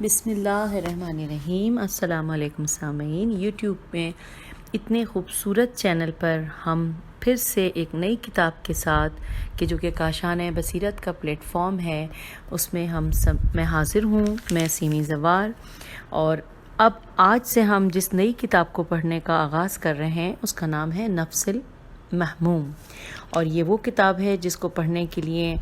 بسم اللہ الرحمن الرحیم۔ السلام علیکم سامعین، یوٹیوب میں اتنے خوبصورت چینل پر ہم پھر سے ایک نئی کتاب کے ساتھ کہ جو کہ کاشان بصیرت کا پلیٹ فارم ہے، اس میں میں حاضر ہوں، میں سیمی زوار۔ اور اب آج سے ہم جس نئی کتاب کو پڑھنے کا آغاز کر رہے ہیں اس کا نام ہے نفس المحموم، اور یہ وہ کتاب ہے جس کو پڑھنے کے لیے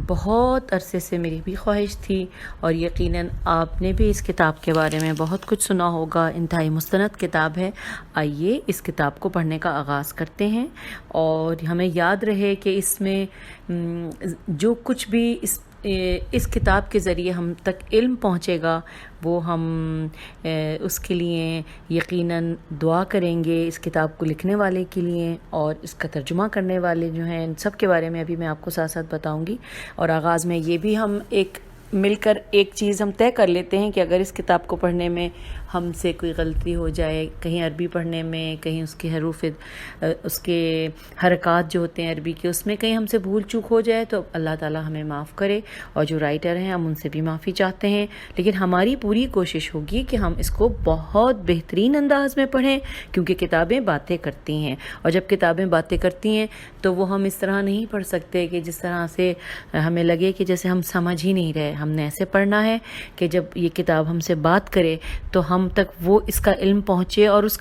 بہت عرصے سے میری بھی خواہش تھی، اور یقیناً آپ نے بھی اس کتاب کے بارے میں بہت کچھ سنا ہوگا۔ انتہائی مستند کتاب ہے۔ آئیے اس کتاب کو پڑھنے کا آغاز کرتے ہیں، اور ہمیں یاد رہے کہ اس میں جو کچھ بھی اس کتاب کے ذریعے ہم تک علم پہنچے گا وہ ہم اس کے لیے یقیناً دعا کریں گے، اس کتاب کو لکھنے والے کے لیے اور اس کا ترجمہ کرنے والے جو ہیں، ان سب کے بارے میں ابھی میں آپ کو ساتھ ساتھ بتاؤں گی۔ اور آغاز میں یہ بھی ہم مل کر ایک چیز ہم طے کر لیتے ہیں کہ اگر اس کتاب کو پڑھنے میں ہم سے کوئی غلطی ہو جائے، کہیں عربی پڑھنے میں، کہیں اس کے حروف اس کے حرکات جو ہوتے ہیں عربی کے، اس میں کہیں ہم سے بھول چوک ہو جائے تو اللہ تعالی ہمیں معاف کرے، اور جو رائٹر ہیں ہم ان سے بھی معافی چاہتے ہیں۔ لیکن ہماری پوری کوشش ہوگی کہ ہم اس کو بہت بہترین انداز میں پڑھیں، کیونکہ کتابیں باتیں کرتی ہیں، اور جب کتابیں باتیں کرتی ہیں تو وہ ہم اس طرح نہیں پڑھ سکتے کہ جس طرح سے ہمیں لگے کہ جیسے ہم سمجھ ہی نہیں رہے۔ ہم نے ایسے پڑھنا ہے کہ جب یہ کتاب ہم سے بات کرے تو ہم تک وہ اس کا علم پہنچے، اور اس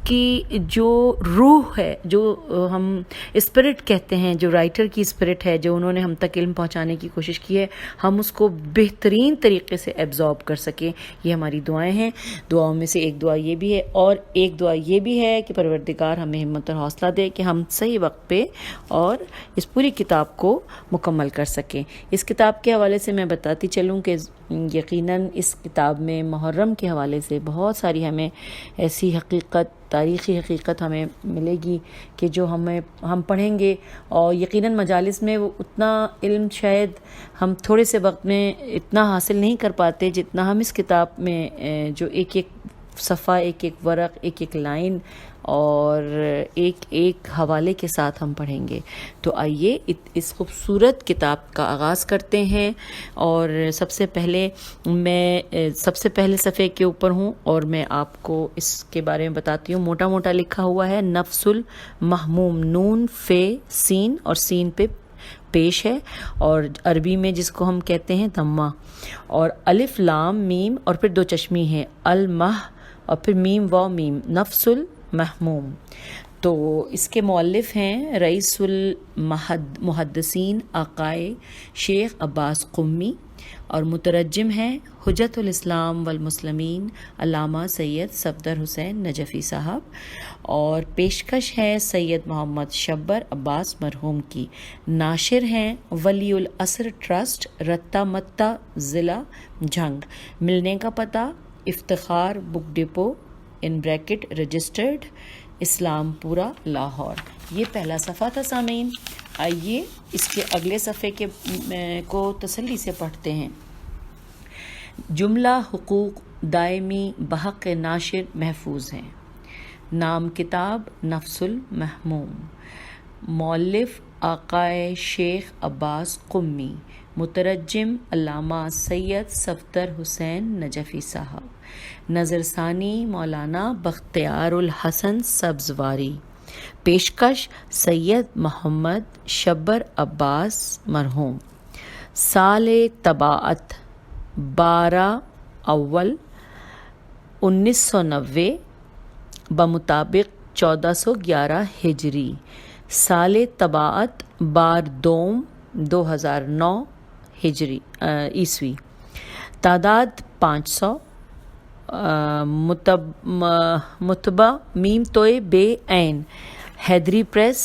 کی جو روح ہے، جو ہم اسپرٹ کہتے ہیں، جو رائٹر کی اسپرٹ ہے، جو انہوں نے ہم تک علم پہنچانے کی کوشش کی ہے، ہم اس کو بہترین طریقے سے ایبزارب کر سکیں۔ یہ ہماری دعائیں ہیں۔ دعاؤں میں سے ایک دعا یہ بھی ہے، اور ایک دعا یہ بھی ہے کہ پروردگار ہمیں ہمت اور حوصلہ دے کہ ہم صحیح وقت پہ اور اس پوری کتاب کو مکمل کر سکیں۔ اس کتاب کے حوالے سے میں بتاتی چلوں کہ یقیناً اس کتاب میں محرم کے حوالے سے بہت ساری ہمیں ایسی تاریخی حقیقت ہمیں ملے گی کہ جو ہم پڑھیں گے، اور یقیناً مجالس میں وہ اتنا علم شاید ہم تھوڑے سے وقت میں اتنا حاصل نہیں کر پاتے جتنا ہم اس کتاب میں جو ایک ایک صفحہ، ایک ایک ورق، ایک ایک لائن اور ایک ایک حوالے کے ساتھ ہم پڑھیں گے۔ تو آئیے اس خوبصورت کتاب کا آغاز کرتے ہیں، اور سب سے پہلے صفحے کے اوپر ہوں، اور میں آپ کو اس کے بارے میں بتاتی ہوں۔ موٹا موٹا لکھا ہوا ہے نفس المحموم، نون فے سین، اور سین پہ پیش ہے، اور عربی میں جس کو ہم کہتے ہیں ضمہ، اور الف لام میم اور پھر دو چشمی ہیں، المح اور پھر میم و میم، نفس المحموم۔ تو اس کے مؤلف ہیں رئیس المحدثین آقائے شیخ عباس قمی، اور مترجم ہیں حجت الاسلام والمسلمین علامہ سید صفدر حسین نجفی صاحب، اور پیشکش ہے سید محمد شبر عباس مرحوم کی۔ ناشر ہیں ولی العصر ٹرسٹ، رتا متا، ضلع جھنگ۔ ملنے کا پتہ افتخار بک ڈپو رجسٹرڈ اسلام پورہ لاہور۔ یہ پہلا صفحہ تھا سامعین۔ آئیے اس کے اگلے صفحے کو تسلی سے پڑھتے ہیں۔ جملہ حقوق دائمی بحق ناشر محفوظ ہیں۔ نام کتاب نفس المحموم، مؤلف آقائے شیخ عباس قمی، مترجم علامہ سید صفدر حسین نجفی صاحب، نظر ثانی مولانا بختیار الحسن سبزواری، پیشکش سید محمد شبر عباس مرحوم۔ سال طباعت 12/اول/1990 بمطابق 1411 ہجری۔ سال طباعت 12/2/2009 ہجری عیسوی۔ تعداد 500۔ مطبع میم توئے بے عین، حیدری پریس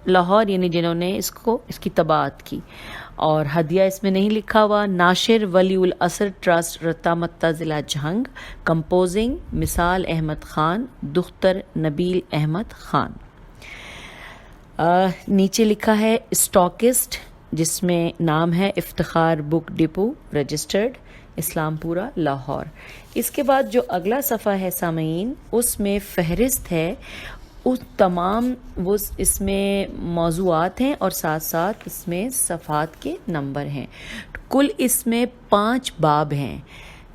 لاہور، یعنی جنہوں نے اس کی طباعت کی، اور ہدیہ اس میں نہیں لکھا ہوا۔ ناشر ولی العصر ٹرسٹ، رتا متا، ضلع جھنگ۔ کمپوزنگ مثال احمد خان، دختر نبیل احمد خان۔ نیچے لکھا ہے اسٹاکسٹ، جس میں نام ہے افتخار بک ڈپو رجسٹرڈ اسلام پورہ لاہور۔ اس کے بعد جو اگلا صفحہ ہے سامعین، اس میں فہرست ہے اس میں موضوعات ہیں، اور ساتھ ساتھ اس میں صفحات کے نمبر ہیں۔ کل اس میں 5 باب ہیں،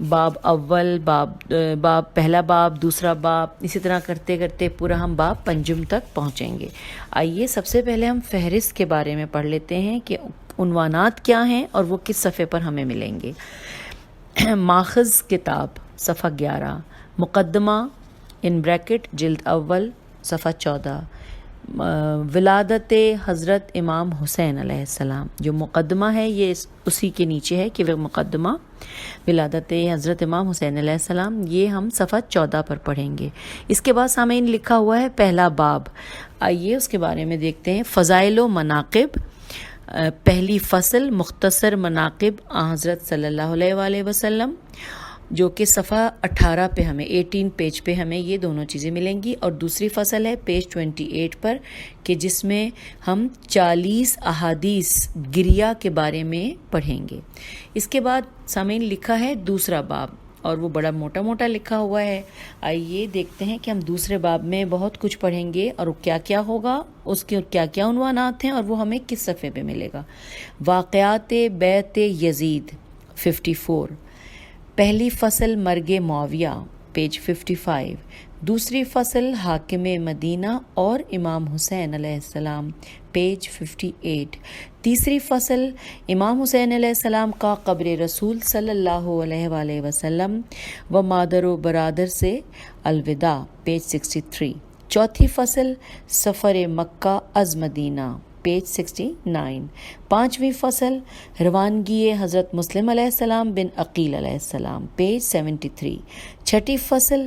باب اول، باب پہلا باب، دوسرا باب، اسی طرح کرتے کرتے پورا ہم باب پنجم تک پہنچیں گے۔ آئیے سب سے پہلے ہم فہرست کے بارے میں پڑھ لیتے ہیں کہ عنوانات کیا ہیں اور وہ کس صفحے پر ہمیں ملیں گے۔ ماخذ کتاب صفحہ 11، مقدمہ ان بریکٹ جلد اول صفحہ 14، ولادت حضرت امام حسین علیہ السلام، جو مقدمہ ہے یہ اسی کے نیچے ہے کہ وہ مقدمہ ولادت حضرت امام حسین علیہ السلام، یہ ہم صفحہ 14 پر پڑھیں گے۔ اس کے بعد سامعین لکھا ہوا ہے پہلا باب، آئیے اس کے بارے میں دیکھتے ہیں۔ فضائل و مناقب، پہلی فصل مختصر مناقب حضرت صلی اللہ علیہ وآلہ وسلم، جو کہ صفحہ 18 پہ ہمیں 18 پیج پہ ہمیں یہ دونوں چیزیں ملیں گی، اور دوسری فصل ہے پیج 28 پر کہ جس میں ہم 40 احادیث گریہ کے بارے میں پڑھیں گے۔ اس کے بعد سامعین لکھا ہے دوسرا باب، اور وہ بڑا موٹا موٹا لکھا ہوا ہے۔ آئیے دیکھتے ہیں کہ ہم دوسرے باب میں بہت کچھ پڑھیں گے اور کیا کیا ہوگا، اس کے کیا کیا عنوانات ہیں اور وہ ہمیں کس صفحے پہ ملے گا۔ واقعات بیعت یزید 54، پہلی فصل مرگ معاویہ پیج 55، دوسری فصل حاکم مدینہ اور امام حسین علیہ السلام پیج 58، تیسری فصل امام حسین علیہ السلام کا قبر رسول صلی اللہ علیہ وآلہ وسلم و مادر و برادر سے الوداع پیج 63، چوتھی فصل سفر مکہ از مدینہ پیج 69، پانچویں فصل روانگی حضرت مسلم علیہ السلام بن عقیل علیہ السلام پیج 73، چھٹی فصل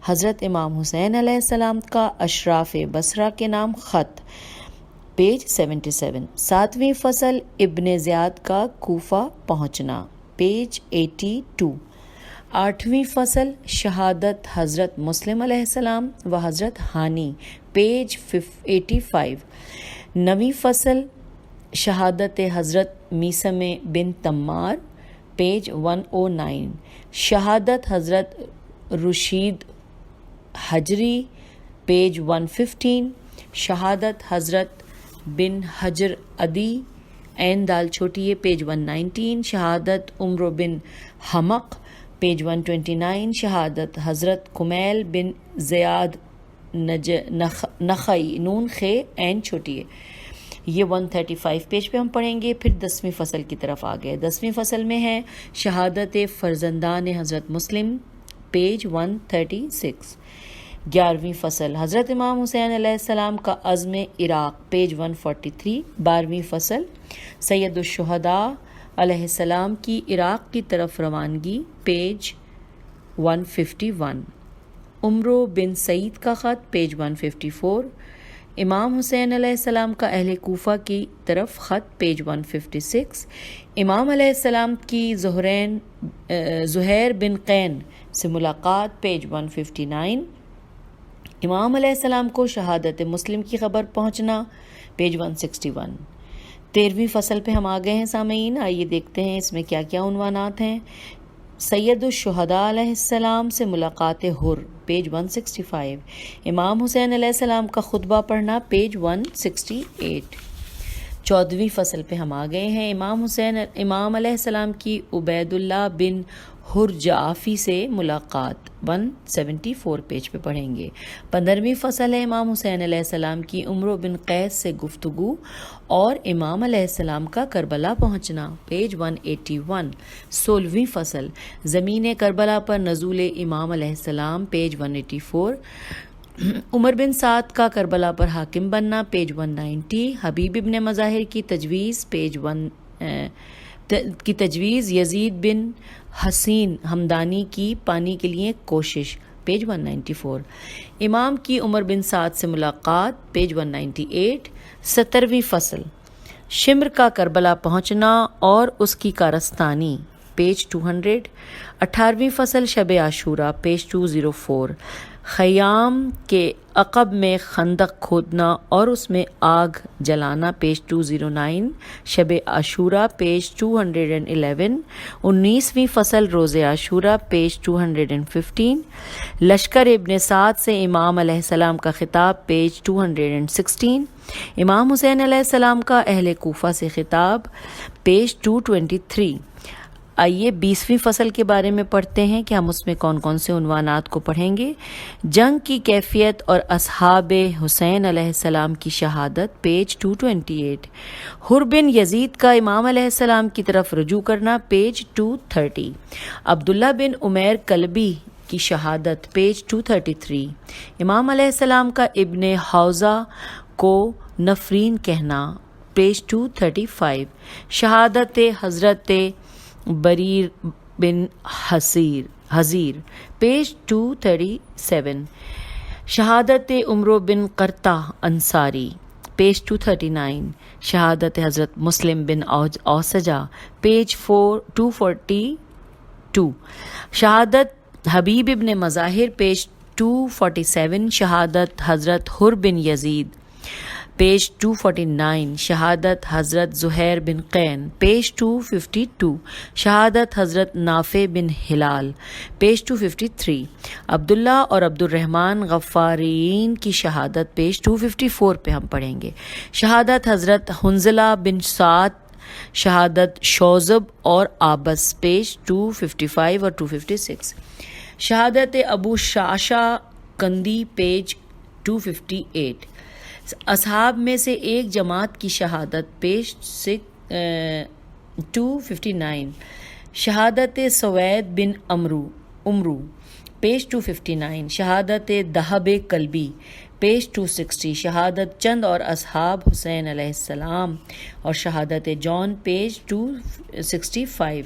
حضرت امام حسین علیہ السلام کا اشراف بصرہ کے نام خط پیج 77، ساتویں فصل ابن زیاد کا کوفہ پہنچنا پیج 82، آٹھویں فصل شہادت حضرت مسلم علیہ السلام و حضرت ہانی پیج 85، نویں فصل شہادت حضرت میثم بن تمار پیج 109، شہادت حضرت رشید حجری پیج 115، شہادت حضرت بن حجر عدی عین دال چھوٹی پیج 119، شہادت عمر بن حمق پیج 129، شہادت حضرت کمیل بن زیاد نخعی نون خے عین چھوٹی ہے، یہ 135 پیج پہ ہم پڑھیں گے۔ پھر 10ویں فصل کی طرف آ گئے۔ 10ویں فصل میں ہے شہادت فرزندان حضرت مسلم پیج 136، 11ویں فصل حضرت امام حسین علیہ السلام کا عزم عراق پیج 143، 12ویں فصل سید الشہداء علیہ السلام کی عراق کی طرف روانگی پیج 151، عمرو بن سعید کا خط پیج 154، امام حسین علیہ السلام کا اہل کوفہ کی طرف خط پیج 156، امام علیہ السلام کی زہیر بن قین سے ملاقات پیج 159، امام علیہ السلام کو شہادت مسلم کی خبر پہنچنا پیج 161۔ 13ویں فصل پہ ہم آ گئے ہیں سامعین، آئیے دیکھتے ہیں اس میں کیا کیا عنوانات ہیں۔ سید الشہداء علیہ السلام سے ملاقات حر پیج 165، امام حسین علیہ السلام کا خطبہ پڑھنا پیج 168۔ 14ویں فصل پہ ہم آ گئے ہیں، امام علیہ السلام کی عبید اللہ بن حرجعافی سے ملاقات 174 پیج پہ پڑھیں گے۔ 15ویں فصل ہے امام حسین علیہ السلام کی عمرو بن قیس سے گفتگو اور امام علیہ السلام کا کربلا پہنچنا پیج 181۔ 16ویں فصل زمین کربلا پر نزول امام علیہ السلام پیج 184۔ عمر بن سعد کا کربلا پر حاکم بننا پیج 190۔ حبیب ابن مظاہر کی تجویز یزید بن حسین ہمدانی کی پانی کے لیے کوشش پیج 194۔ امام کی عمر بن سعد سے ملاقات پیج 198۔ 17ویں فصل شمر کا کربلا پہنچنا اور اس کی کارستانی پیج 200۔ 18ویں فصل شب عاشورہ پیج 204۔ خیام کے عقب میں خندق کھودنا اور اس میں آگ جلانا پیج 209، شب عاشورہ پیج 211، 19ویں فصل روز عاشورہ پیج 215، لشکر ابن سعد سے امام علیہ السلام کا خطاب پیج 216، امام حسین علیہ السلام کا اہل کوفہ سے خطاب پیج 223۔ آئیے 20ویں فصل کے بارے میں پڑھتے ہیں کہ ہم اس میں کون کون سے عنوانات کو پڑھیں گے۔ جنگ کی کیفیت اور اصحاب حسین علیہ السلام کی شہادت پیج 228، حر بن یزید کا امام علیہ السلام کی طرف رجوع کرنا پیج 230، عبداللہ بن عمیر کلبی کی شہادت پیج 233، امام علیہ السلام کا ابن حوزہ کو نفرین کہنا پیج 235، شہادت حضرت بریر بن حزیر پیج 237، شہادت عمرو بن قرطہ انصاری پیج 239، شہادت حضرت مسلم بن اوسجہ پیج 242، شہادت حبیب ابن مظاہر پیج 247، شہادت حضرت حر بن یزید پیج 249، شہادت حضرت زہیر بن قین پیج 252، شہادت حضرت نافع بن ہلال پیج 253، عبداللہ اور عبد الرحمن غفارین کی شہادت پیج 254 پہ ہم پڑھیں گے، شہادت حضرت حنظلہ بن سعد، شہادت شوذب اور آبس پیج 255 اور 256، شہادت ابو شعشع کندی پیج 258، اصحاب میں سے ایک جماعت کی شہادت پیج 259، شہادت سوید بن امرو پیج 259، شہادت دہب کلبی پیج 260، شہادت چند اور اصحاب حسین علیہ السلام اور شہادت جون پیج 265۔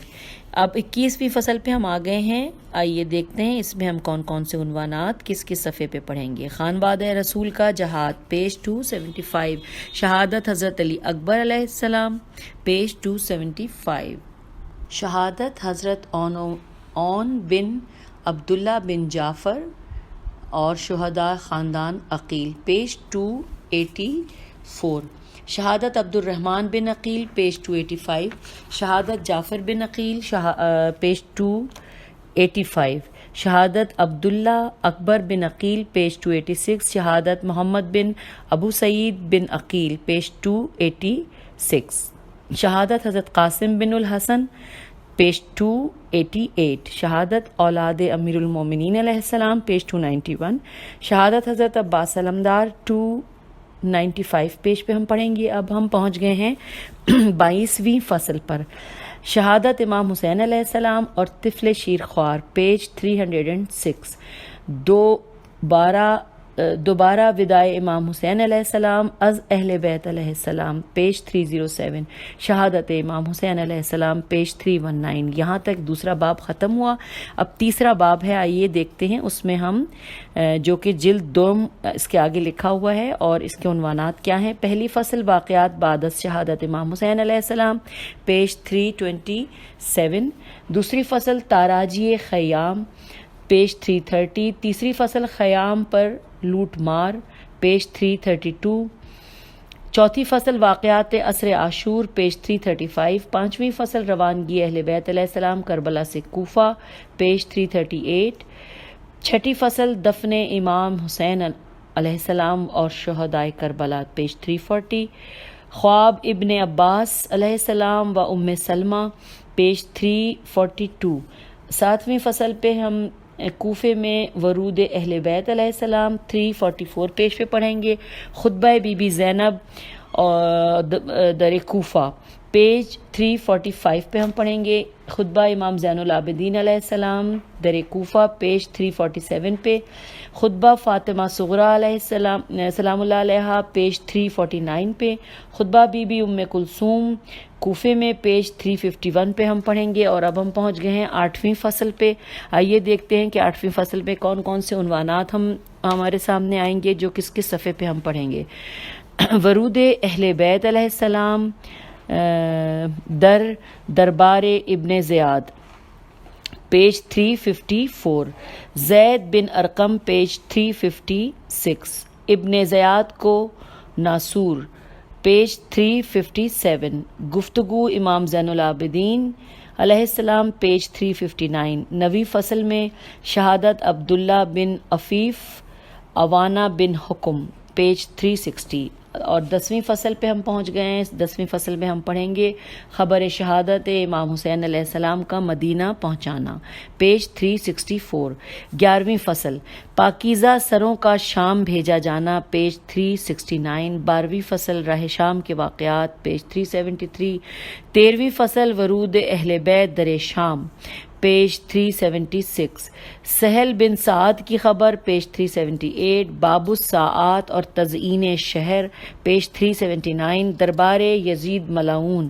اب 21ویں فصل پہ ہم آ گئے ہیں، آئیے دیکھتے ہیں اس میں ہم کون کون سے عنوانات کس کس صفحے پہ پڑھیں گے۔ خانواد رسول کا جہاد پیج 275، شہادت حضرت علی اکبر علیہ السلام پیج 275، شہادت حضرت اون بن عبداللہ بن جعفر اور شہداء خاندان عقیل پیج 284، شہادت عبد الرحمن بن عقیل پیج 285، شہادت جعفر بن عقیل پیج 285، شہادت عبداللہ اکبر بن عقیل پیج 286، شہادت محمد بن ابو سعید بن عقیل پیج 286، شہادت حضرت قاسم بن الحسن پیج 288، شہادت اولاد امیر المومنین علیہ السلام پیج 291، شہادت حضرت عباس علمدار 295 پیج پہ ہم پڑھیں گے۔ اب ہم پہنچ گئے ہیں 22ویں فصل پر، شہادت امام حسین علیہ السلام اور طفل شیر خوار پیج 306، دوبارہ وداع امام حسین علیہ السلام از اہل بیت علیہ السلام پیج 307، شہادت امام حسین علیہ السلام پیج 319۔ یہاں تک دوسرا باب ختم ہوا، اب تیسرا باب ہے، آئیے دیکھتے ہیں اس میں ہم جو کہ جلد 2 اس کے آگے لکھا ہوا ہے اور اس کے عنوانات کیا ہیں۔ پہلی فصل واقعات بعد از شہادت امام حسین علیہ السلام پیج 327، دوسری فصل تاراجی خیام پیج 330، تیسری فصل خیام پر لوٹ مار پیج 332، چوتھی فصل واقعات عصر عاشور پیج 335، پانچویں فصل روانگی اہل بیت علیہ السلام کربلا سے کوفہ پیج 338، چھٹی فصل دفن امام حسین علیہ السلام اور شہدائے کربلا پیج 340، خواب ابن عباس علیہ السلام و ام سلمہ پیج 342، ساتویں فصل پہ ہم کوفے میں ورود اہل بیت علیہ السلام 344 پیج پہ پڑھیں گے، خطبہ بی بی زینب اور در کوفہ پیج 345 پہ ہم پڑھیں گے، خطبہ امام زین العابدین علیہ السلام در کوفہ پیج 347 پہ، خطبہ فاطمہ صغریٰ علیہ السلام سلام اللہ علیہا پیج 349 پہ، خطبہ بی بی ام کلثوم کوفے میں پیج 351 پہ ہم پڑھیں گے۔ اور اب ہم پہنچ گئے ہیں 8ویں فصل پہ، آئیے دیکھتے ہیں کہ 8ویں فصل پہ کون کون سے عنوانات ہمارے سامنے آئیں گے جو کس کس صفحے پہ ہم پڑھیں گے۔ ورود اہل بیت علیہ السلام دربار ابن زیاد پیج 354، زید بن ارقم پیج 356، ابن زیاد کو ناصور پیج 357، گفتگو امام زین العابدین علیہ السلام پیج 359، نویں فصل میں شہادت عبداللہ بن عفیف عوانہ بن حکم پیج 360، اور 10ویں فصل پہ ہم پہنچ گئے ہیں۔ 10ویں فصل میں ہم پڑھیں گے خبر شہادت امام حسین علیہ السلام کا مدینہ پہنچانا پیج 364۔ 11ویں فصل پاکیزہ سروں کا شام بھیجا جانا پیج 369۔ 12ویں فصل راہ شام کے واقعات پیج 373۔ 13ویں فصل ورود اہل بیت در شام پیج 376۔ سہل بن سعد کی خبر پیج 378۔ باب الساعات اور تزئین شہر پیج 379۔ دربار یزید ملعون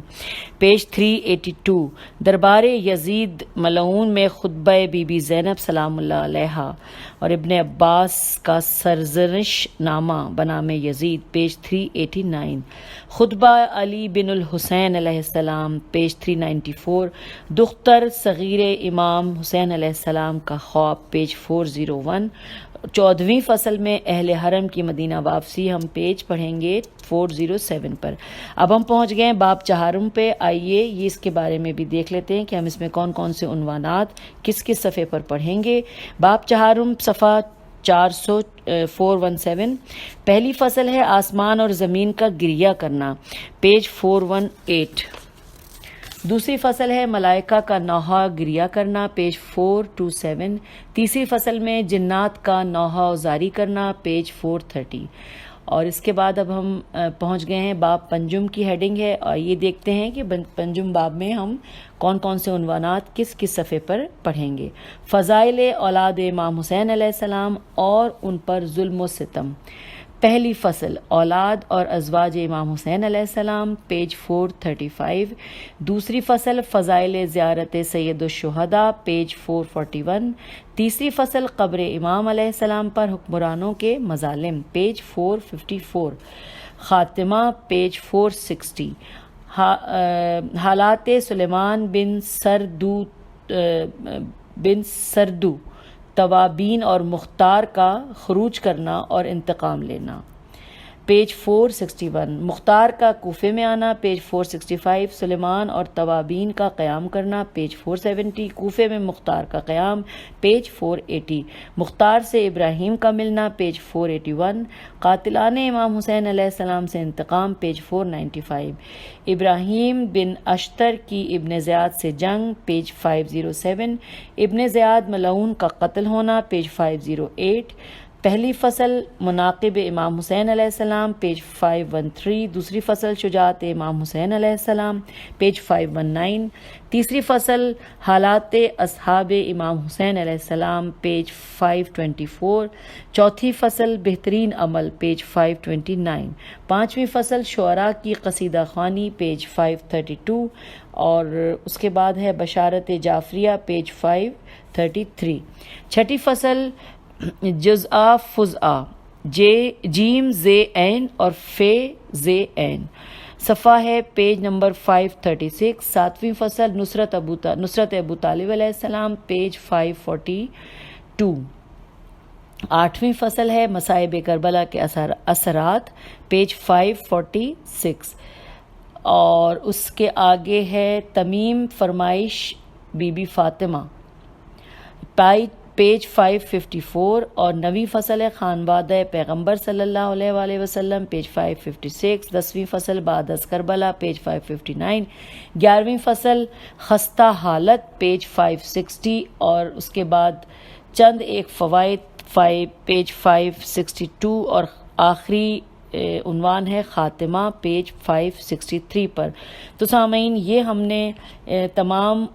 پیج 382۔ دربار یزید ملعون میں خطبہ بی بی زینب سلام اللہ علیہا اور ابن عباس کا سرزنش نامہ بنام یزید پیج 389۔ خطبہ علی بن الحسین علیہ السلام پیج 394۔ دختر صغیر امام حسین علیہ السلام کا خواب پیج 401۔ 14ویں فصل میں اہل حرم کی مدینہ واپسی ہم پیج پڑھیں گے 407 پر۔ اب ہم پہنچ گئے ہیں باب چہارم پہ۔ آئیے یہ اس کے بارے میں بھی دیکھ لیتے ہیں کہ ہم اس میں کون کون سے عنوانات کس کس صفحے پر پڑھیں گے۔ باب چہارم صفحہ 417، پہلی فصل ہے آسمان اور زمین کا گریہ کرنا پیج 418۔ دوسری فصل ہے ملائکہ کا نوحہ گریہ کرنا پیج 427۔ تیسری فصل میں جنات کا نوحہ زاری کرنا پیج 430۔ اور اس کے بعد اب ہم پہنچ گئے ہیں باب پنجم کی ہیڈنگ ہے، اور یہ دیکھتے ہیں کہ پنجم باب میں ہم کون کون سے عنوانات کس کس صفحے پر پڑھیں گے۔ فضائل اولاد امام حسین علیہ السلام اور ان پر ظلم و ستم، پہلی فصل اولاد اور ازواج امام حسین علیہ السلام پیج 435۔ دوسری فصل فضائل زیارت سید الشہداء پیج 441۔ تیسری فصل قبر امام علیہ السلام پر حکمرانوں کے مظالم پیج 454۔ خاتمہ پیج 460۔ حالات سلیمان بن سردو توابین اور مختار کا خروج کرنا اور انتقام لینا پیج 461۔ مختار کا کوفے میں آنا پیج 465۔ سلیمان اور توابین کا قیام کرنا پیج 470۔ کوفے میں مختار کا قیام پیج 480۔ مختار سے ابراہیم کا ملنا پیج 481۔ قاتلان امام حسین علیہ السلام سے انتقام پیج 495۔ ابراہیم بن اشتر کی ابن زیاد سے جنگ پیج 507۔ ابن زیاد ملعون کا قتل ہونا پیج 508۔ پہلی فصل مناقب امام حسین علیہ السلام پیج 513۔ دوسری فصل شجاعت امام حسین علیہ السلام پیج 519۔ تیسری فصل حالات اصحاب امام حسین علیہ السلام پیج 524۔ چوتھی فصل بہترین عمل پیج 529۔ پانچویں فصل شعراء کی قصیدہ خوانی پیج 532، اور اس کے بعد ہے بشارت جعفریہ پیج 533۔ چھٹی فصل جزء فزع جیم زے عین اور فے زے عین، صفحہ ہے پیج نمبر 536۔ ساتویں فصل نصرت ابو طالب علیہ السلام پیج 542۔ آٹھویں فصل ہے مصائب کربلا کے اثرات پیج 546، اور اس کے آگے ہے تمیم فرمائش بی بی فاطمہ پیج 554، اور نویں فصل ہے خانوادہ پیغمبر صلی اللہ علیہ وآلہ وسلم پیج 556۔ 10ویں فصل بعد از کربلا پیج 559۔ 11ویں فصل خستہ حالت پیج 560، اور اس کے بعد چند ایک فوائد پیج 562، اور آخری عنوان ہے خاتمہ پیج 563 پر۔ تو سامعین یہ ہم نے تمام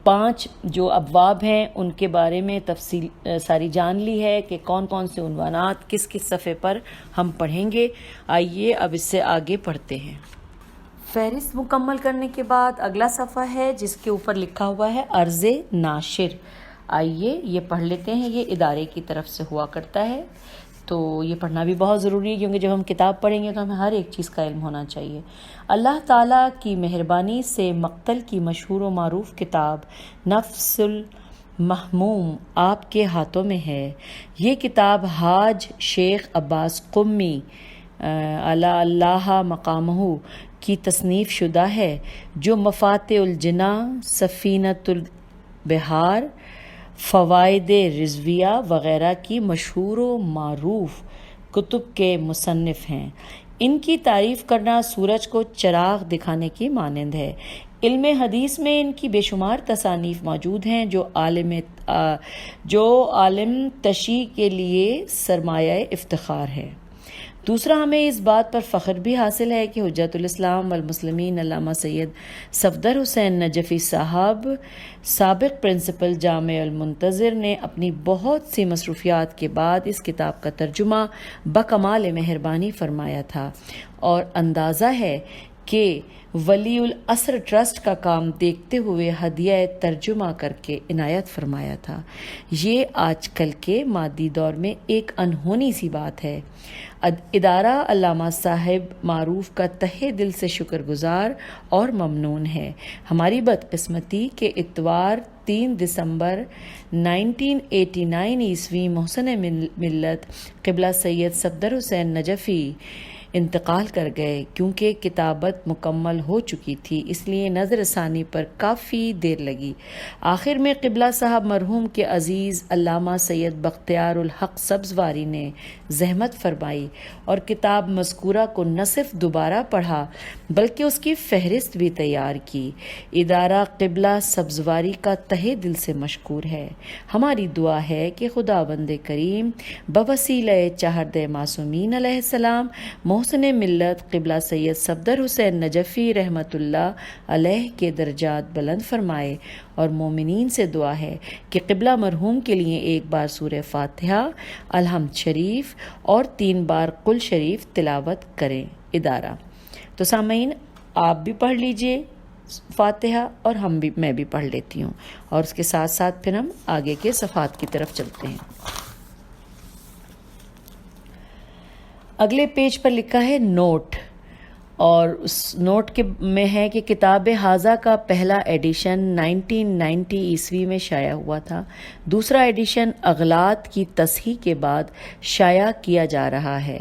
5 جو ابواب ہیں ان کے بارے میں تفصیل ساری جان لی ہے کہ کون کون سے عنوانات کس کس صفحے پر ہم پڑھیں گے۔ آئیے اب اس سے آگے پڑھتے ہیں۔ فہرست مکمل کرنے کے بعد اگلا صفحہ ہے جس کے اوپر لکھا ہوا ہے عرض ناشر۔ آئیے یہ پڑھ لیتے ہیں، یہ ادارے کی طرف سے ہوا کرتا ہے۔ تو یہ پڑھنا بھی بہت ضروری ہے، کیونکہ جب ہم کتاب پڑھیں گے تو ہمیں ہر ایک چیز کا علم ہونا چاہیے۔ اللہ تعالیٰ کی مہربانی سے مقتل کی مشہور و معروف کتاب نفس المحموم آپ کے ہاتھوں میں ہے۔ یہ کتاب حاج شیخ عباس قمی علی اللہ مقامہ کی تصنیف شدہ ہے، جو مفاتح الجناں، سفینۃ البحار، فوائد رضویہ وغیرہ کی مشہور و معروف کتب کے مصنف ہیں۔ ان کی تعریف کرنا سورج کو چراغ دکھانے کی مانند ہے۔ علم حدیث میں ان کی بے شمار تصانیف موجود ہیں جو عالم تشیع کے لیے سرمایہ افتخار ہے۔ دوسرا، ہمیں اس بات پر فخر بھی حاصل ہے کہ حجت الاسلام والمسلمین علامہ سید صفدر حسین نجفی صاحب، سابق پرنسپل جامع المنتظر، نے اپنی بہت سی مصروفیات کے بعد اس کتاب کا ترجمہ بکمال مہربانی فرمایا تھا، اور اندازہ ہے کہ ولی العصر ٹرسٹ کا کام دیکھتے ہوئے ہدیہ ترجمہ کر کے عنایت فرمایا تھا۔ یہ آج کل کے مادی دور میں ایک انہونی سی بات ہے۔ ادارہ علامہ صاحب معروف کا تہہ دل سے شکر گزار اور ممنون ہے۔ ہماری بدقسمتی کہ اتوار 3 دسمبر 1989 عیسوی محسن ملت قبلہ سید صفدر حسین نجفی انتقال کر گئے۔ کیونکہ کتابت مکمل ہو چکی تھی، اس لیے نظر ثانی پر کافی دیر لگی۔ آخر میں قبلہ صاحب مرحوم کے عزیز علامہ سید بختیار الحق سبزواری نے زحمت فرمائی اور کتاب مذکورہ کو نہ صرف دوبارہ پڑھا بلکہ اس کی فہرست بھی تیار کی۔ ادارہ قبلہ سبزواری کا تہہ دل سے مشکور ہے۔ ہماری دعا ہے کہ خداوند کریم بوسیلہ چہرد معصومین علیہ السلام محسن ملت قبلہ سید صفدر حسین نجفی رحمۃ اللہ علیہ کے درجات بلند فرمائے، اور مومنین سے دعا ہے کہ قبلہ مرحوم کے لیے 1 بار سورہ فاتحہ، الحمد شریف اور 3 بار قل شریف تلاوت کریں۔ ادارہ تو سامعین، آپ بھی پڑھ لیجئے فاتحہ اور میں بھی پڑھ لیتی ہوں، اور اس کے ساتھ ساتھ پھر ہم آگے کے صفحات کی طرف چلتے ہیں۔ اگلے پیج پر لکھا ہے نوٹ، اور اس نوٹ کے میں ہے کہ کتاب حاضہ کا پہلا ایڈیشن 1990 عیسوی میں شائع ہوا تھا۔ دوسرا ایڈیشن اغلاط کی تصحیح کے بعد شائع کیا جا رہا ہے۔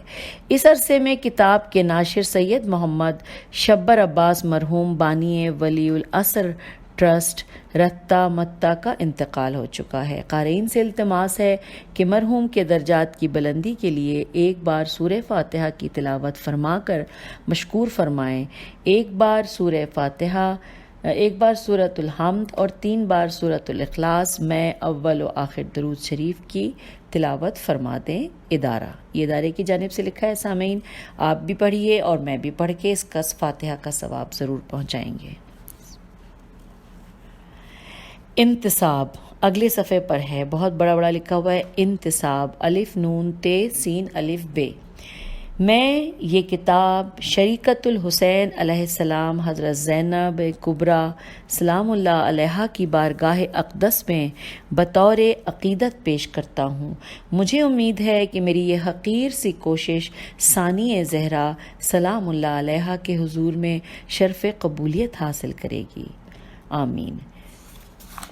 اس عرصے میں کتاب کے ناشر سید محمد شبر عباس مرحوم بانی ولی العصر ٹرسٹ رتہ متہ کا انتقال ہو چکا ہے۔ قارئین سے التماس ہے کہ مرحوم کے درجات کی بلندی کے لیے 1 بار سورہ فاتحہ کی تلاوت فرما کر مشکور فرمائیں۔ 1 بار سورہ فاتحہ، 1 بار سورۃ الحمد اور 3 بار سورۃ الاخلاص میں اول و آخر درود شریف کی تلاوت فرما دیں۔ ادارہ، یہ ادارے کی جانب سے لکھا ہے۔ سامعین، آپ بھی پڑھیے اور میں بھی پڑھ کے اس کا فاتحہ کا ثواب ضرور پہنچائیں گے۔ انتصاب اگلے صفحے پر ہے، بہت بڑا لکھا ہوا ہے انتصاب، الف نون تے سین الف بے۔ میں یہ کتاب شریکت الحسین علیہ السلام حضرت زینب کبریٰ سلام اللہ علیہا کی بارگاہ اقدس میں بطور عقیدت پیش کرتا ہوں۔ مجھے امید ہے کہ میری یہ حقیر سی کوشش ثانی زہرا سلام اللہ علیہا کے حضور میں شرف قبولیت حاصل کرے گی، آمین۔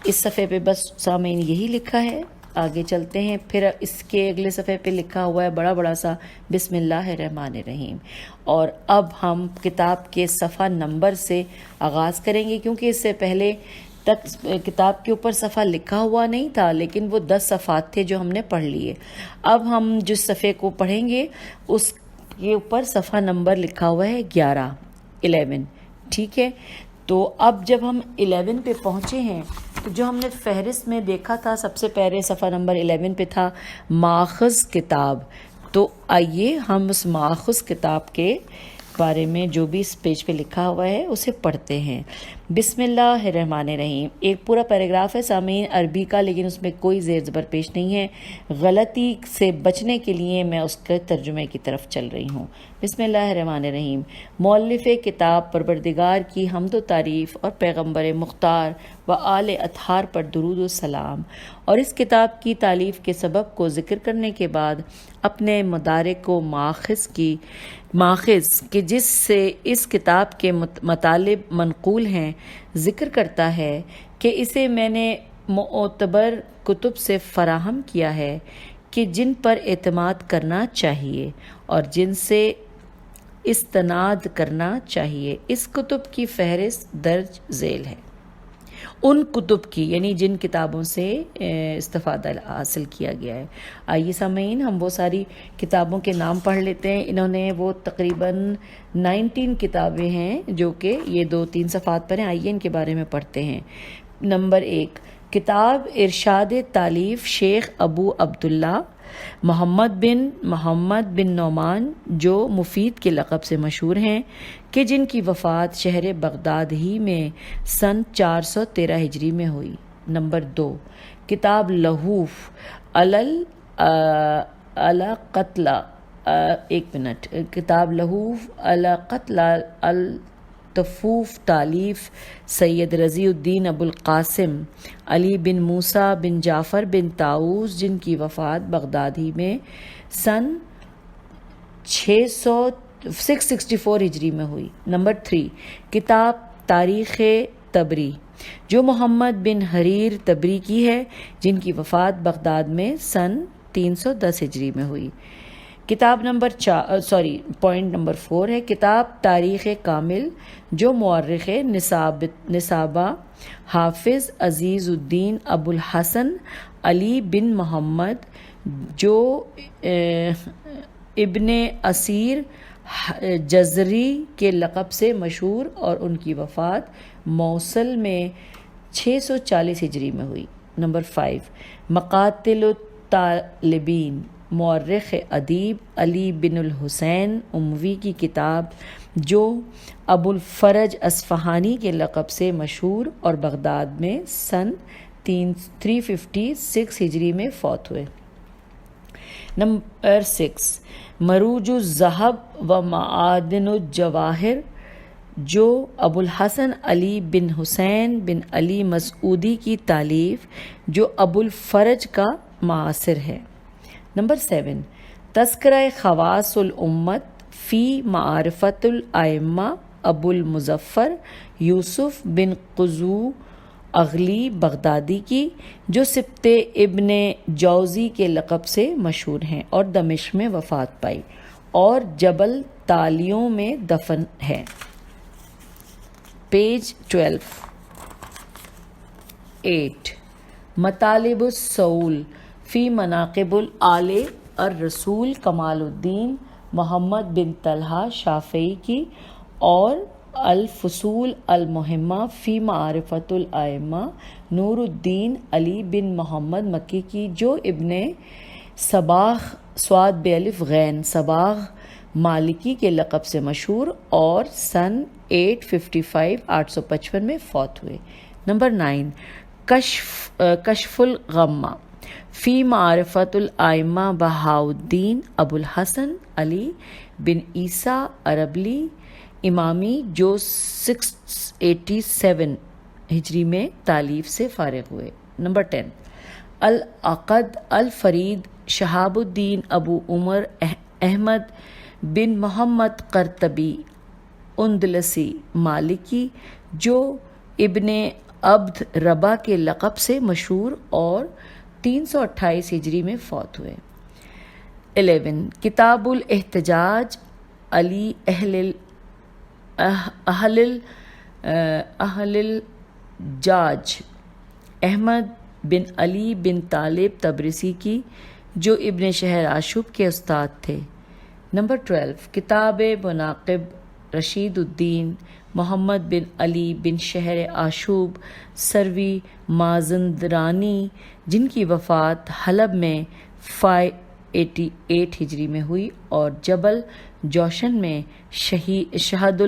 اس صفحے پہ بس سامعین یہی لکھا ہے۔ آگے چلتے ہیں، پھر اس کے اگلے صفحے پہ لکھا ہوا ہے بڑا سا بسم اللہ الرحمن الرحیم، اور اب ہم کتاب کے صفحہ نمبر سے آغاز کریں گے، کیونکہ اس سے پہلے تک کتاب کے اوپر صفحہ لکھا ہوا نہیں تھا، لیکن وہ 10 صفحات تھے جو ہم نے پڑھ لیے۔ اب ہم جس صفحے کو پڑھیں گے اس کے اوپر صفحہ نمبر لکھا ہوا ہے 11، ٹھیک ہے۔ تو اب جب ہم 11 پہ پہنچے ہیں تو جو ہم نے فہرست میں دیکھا تھا سب سے پہلے صفحہ نمبر 11 پہ تھا ماخذ کتاب، تو آئیے ہم اس ماخذ کتاب کے بارے میں جو بھی اس پیج پہ لکھا ہوا ہے اسے پڑھتے ہیں۔ بسم اللہ الرحمن الرحیم ایک پورا پیراگراف ہے سامعین عربی کا، لیکن اس میں کوئی زیر زبر پیش نہیں ہے۔ غلطی سے بچنے کے لیے میں اس کے ترجمے کی طرف چل رہی ہوں۔ بسم اللہ الرحمن الرحیم۔ مؤلف کتاب پروردگار کی حمد و تعریف اور پیغمبر مختار و آل اطہار پر درود و سلام، اور اس کتاب کی تالیف کے سبب کو ذکر کرنے کے بعد اپنے مدارک و ماخذ کہ جس سے اس کتاب کے مطالب منقول ہیں ذکر کرتا ہے کہ اسے میں نے معتبر کتب سے فراہم کیا ہے کہ جن پر اعتماد کرنا چاہیے اور جن سے استناد کرنا چاہیے۔ اس کتب کی فہرست درج ذیل ہے۔ ان کتب کی یعنی جن کتابوں سے استفادہ حاصل کیا گیا ہے۔ آئیے سامعین ہم وہ ساری کتابوں کے نام پڑھ لیتے ہیں۔ انہوں نے وہ تقریباً 19 کتابیں ہیں جو کہ یہ 2-3 صفحات پر ہیں۔ آئیے ان کے بارے میں پڑھتے ہیں۔ نمبر 1، کتاب ارشاد تالیف شیخ ابو عبداللہ محمد بن نعمان جو مفید کے لقب سے مشہور ہیں، کہ جن کی وفات شہر بغداد ہی میں سن 413 ہجری میں ہوئی۔ نمبر 2، کتاب لہوف کتاب لہوف قتل التفوف تالیف سید رضی الدین ابو القاسم علی بن موسیٰ بن جعفر بن طاؤس، جن کی وفات بغداد ہی میں سن 664 ہجری میں ہوئی۔ نمبر 3، کتاب تاریخ طبری جو محمد بن حریر طبری کی ہے، جن کی وفات بغداد میں سن 310 ہجری میں ہوئی۔ پوائنٹ نمبر 4 ہے کتاب تاریخ کامل جو مورخ نسابہ حافظ عزیز الدین ابو الحسن علی بن محمد جو ابن اسیر جزری کے لقب سے مشہور، اور ان کی وفات موصل میں 640 ہجری میں ہوئی۔ نمبر 5، مقاتل الطالبین مورخ ادیب علی بن الحسین اموی کی کتاب جو ابو الفرج اصفہانی کے لقب سے مشہور اور بغداد میں سن 356 ہجری میں فوت ہوئے۔ نمبر 6، مروج الذہب و معادن الجواہر جو ابو الحسن علی بن حسین بن علی مسعودی کی تالیف جو ابو الفرج کا معاصر ہے۔ نمبر 7، تذکرہ خواص الامت فی معرفت الائمہ ابو المظفر یوسف بن قزو اغلی بغدادی کی، جو سبط ابن جوزی کے لقب سے مشہور ہیں اور دمشق میں وفات پائی اور جبل تالیوں میں دفن ہے۔ پیج 12۔ 8، مطالب الصول فی مناقب الآل الرسول کمال الدین محمد بن طلحہ شافعی کی، اور الفصول المہمہ فی معرفت الائمہ نور الدین علی بن محمد مکی کی، جو ابن صباغ صاد بے غین صباغ مالکی کے لقب سے مشہور اور سن 855 میں فوت ہوئے۔ نمبر 9، کشف الغمہ فی معرفت الائمہ بہاؤالدین ابو الحسن علی بن عیسیٰ عربلی امامی جو 687 ہجری میں تالیف سے فارغ ہوئے۔ نمبر 10، العقد الفرید شہاب الدین ابو عمر احمد بن محمد قرطبی اندلسی مالکی جو ابن عبد ربا کے لقب سے مشہور اور 328 ہجری میں فوت ہوئے۔ 11، کتاب الاحتجاج علی اہل الجاج احمد بن علی بن طالب تبریسی کی، جو ابن شہر آشوب کے استاد تھے۔ نمبر 12، کتاب مناقب رشید الدین محمد بن علی بن شہر آشوب سروی مازندرانی، جن کی وفات حلب میں 588 ہجری میں ہوئی اور جبل جوشن میں شہد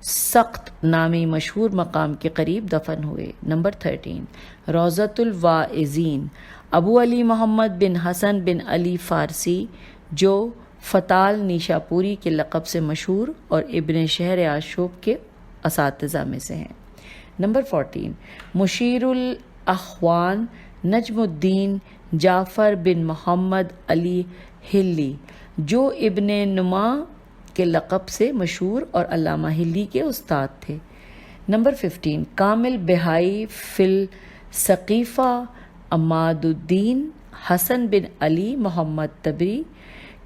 سخت نامی مشہور مقام کے قریب دفن ہوئے۔ نمبر 13 روضۃ الواعظین، ابو علی محمد بن حسن بن علی فارسی جو فتال نیشاپوری کے لقب سے مشہور اور ابن شہر آشوب کے اساتذہ میں سے ہیں۔ نمبر 14 مشیر الاخوان نجم الدین جعفر بن محمد علی ہلی جو ابن نما کے لقب سے مشہور اور علامہ ہلی کے استاد تھے۔ نمبر 15 کامل بہائی فی الثقیفہ عماد الدین حسن بن علی محمد تبری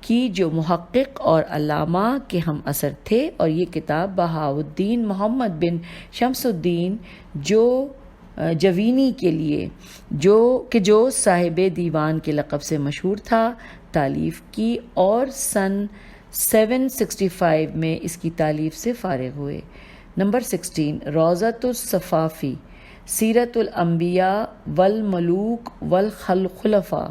کی جو محقق اور علامہ کے ہم اثر تھے، اور یہ کتاب بہاؤالدین محمد بن شمس الدین جو جوینی کے لیے جو صاحب دیوان کے لقب سے مشہور تھا تالیف کی، اور سن 765 میں اس کی تالیف سے فارغ ہوئے۔ نمبر 16 روضۃ الصفافی سیرت الانبیاء والملوک والخلفاء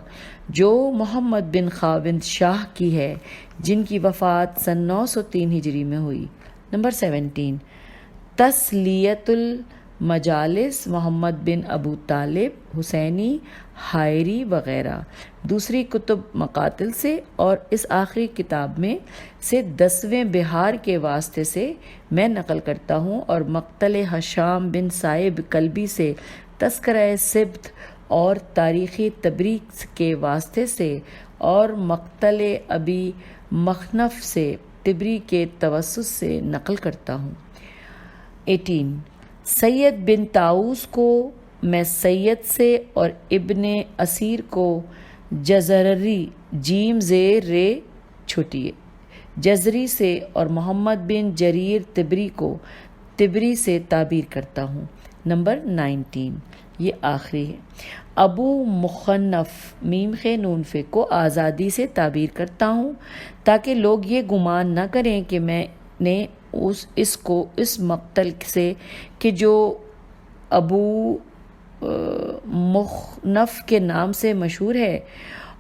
جو محمد بن خاوند شاہ کی ہے، جن کی وفات سن 903 ہجری میں ہوئی۔ نمبر 17 تسلیۃ المجالس محمد بن ابو طالب حسینی حائری وغیرہ، دوسری کتب مقاتل سے، اور اس آخری کتاب میں سے 10ویں بہار کے واسطے سے میں نقل کرتا ہوں، اور مقتل حشام بن صائب کلبی سے تذکرہ سبت اور تاریخی تبریز کے واسطے سے، اور مقتل ابی مخنف سے تبری کے توسط سے نقل کرتا ہوں۔ 18 سید بن طاؤس کو میں سید سے، اور ابن اسیر کو جزری جیم زیر رے چھوٹی جزری سے، اور محمد بن جریر تبری کو تبری سے تعبیر کرتا ہوں۔ نمبر 19 یہ آخری ہے، ابو مخنف میم خ نون فے کو آزادی سے تعبیر کرتا ہوں، تاکہ لوگ یہ گمان نہ کریں کہ میں نے اس مقتل سے کہ جو ابو مخنف کے نام سے مشہور ہے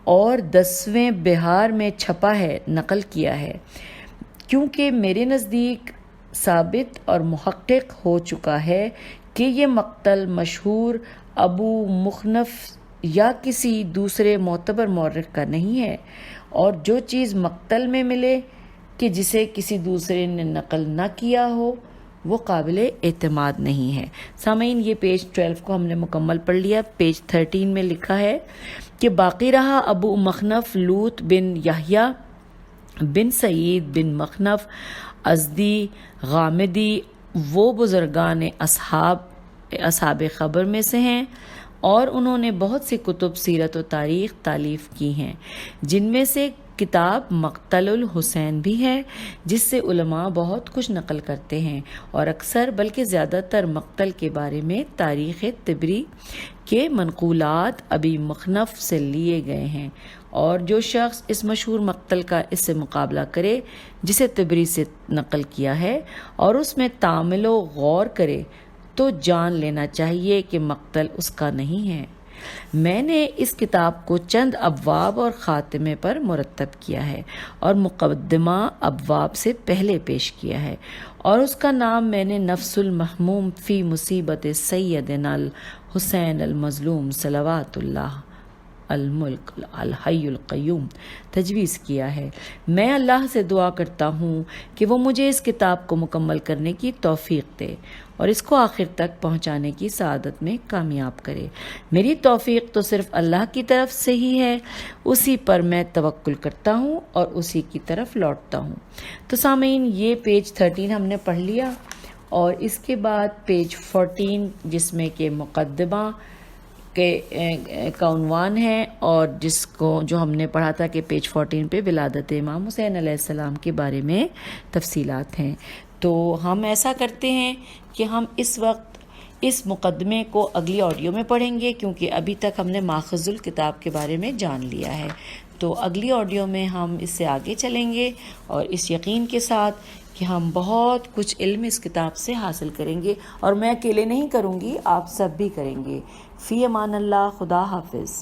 اور 10ویں بہار میں چھپا ہے نقل کیا ہے، کیونکہ میرے نزدیک ثابت اور محقق ہو چکا ہے کہ یہ مقتل مشہور ابو مخنف یا کسی دوسرے معتبر مورخ کا نہیں ہے، اور جو چیز مقتل میں ملے کہ جسے کسی دوسرے نے نقل نہ کیا ہو وہ قابل اعتماد نہیں ہے۔ سامعین یہ پیج 12 کو ہم نے مکمل پڑھ لیا۔ پیج 13 میں لکھا ہے کہ باقی رہا ابو مخنف لوط بن یحییٰ بن سعید بن مخنف ازدی غامدی، وہ بزرگان اصحاب خبر میں سے ہیں، اور انہوں نے بہت سی کتب سیرت و تاریخ تالیف کی ہیں، جن میں سے کتاب مقتل الحسین بھی ہے، جس سے علماء بہت کچھ نقل کرتے ہیں، اور اکثر بلکہ زیادہ تر مقتل کے بارے میں تاریخ تبری کے منقولات ابی مخنف سے لیے گئے ہیں، اور جو شخص اس مشہور مقتل کا اس سے مقابلہ کرے جسے تبری سے نقل کیا ہے، اور اس میں تأمل و غور کرے، تو جان لینا چاہیے کہ مقتل اس کا نہیں ہے۔ میں نے اس کتاب کو چند ابواب اور خاتمے پر مرتب کیا ہے، اور مقدمہ ابواب سے پہلے پیش کیا ہے، اور اس کا نام میں نے نفس المحموم فی مصیبت سیدنا الحسین المظلوم صلوات اللہ الملک الحی القیوم تجویز کیا ہے۔ میں اللہ سے دعا کرتا ہوں کہ وہ مجھے اس کتاب کو مکمل کرنے کی توفیق دے، اور اس کو آخر تک پہنچانے کی سعادت میں کامیاب کرے۔ میری توفیق تو صرف اللہ کی طرف سے ہی ہے، اسی پر میں توکل کرتا ہوں اور اسی کی طرف لوٹتا ہوں۔ تو سامعین یہ پیج 13 ہم نے پڑھ لیا، اور اس کے بعد پیج 14 جس میں کہ مقدمہ کا عنوان ہے، اور جس کو جو ہم نے پڑھا تھا کہ پیج 14 پہ ولادت امام حسین علیہ السلام کے بارے میں تفصیلات ہیں۔ تو ہم ایسا کرتے ہیں کہ ہم اس وقت اس مقدمے کو اگلی آڈیو میں پڑھیں گے، کیونکہ ابھی تک ہم نے ماخذ الکتاب کے بارے میں جان لیا ہے۔ تو اگلی آڈیو میں ہم اس سے آگے چلیں گے، اور اس یقین کے ساتھ کہ ہم بہت کچھ علم اس کتاب سے حاصل کریں گے، اور میں اکیلے نہیں کروں گی، آپ سب بھی کریں گے۔ فی امان اللہ، خدا حافظ۔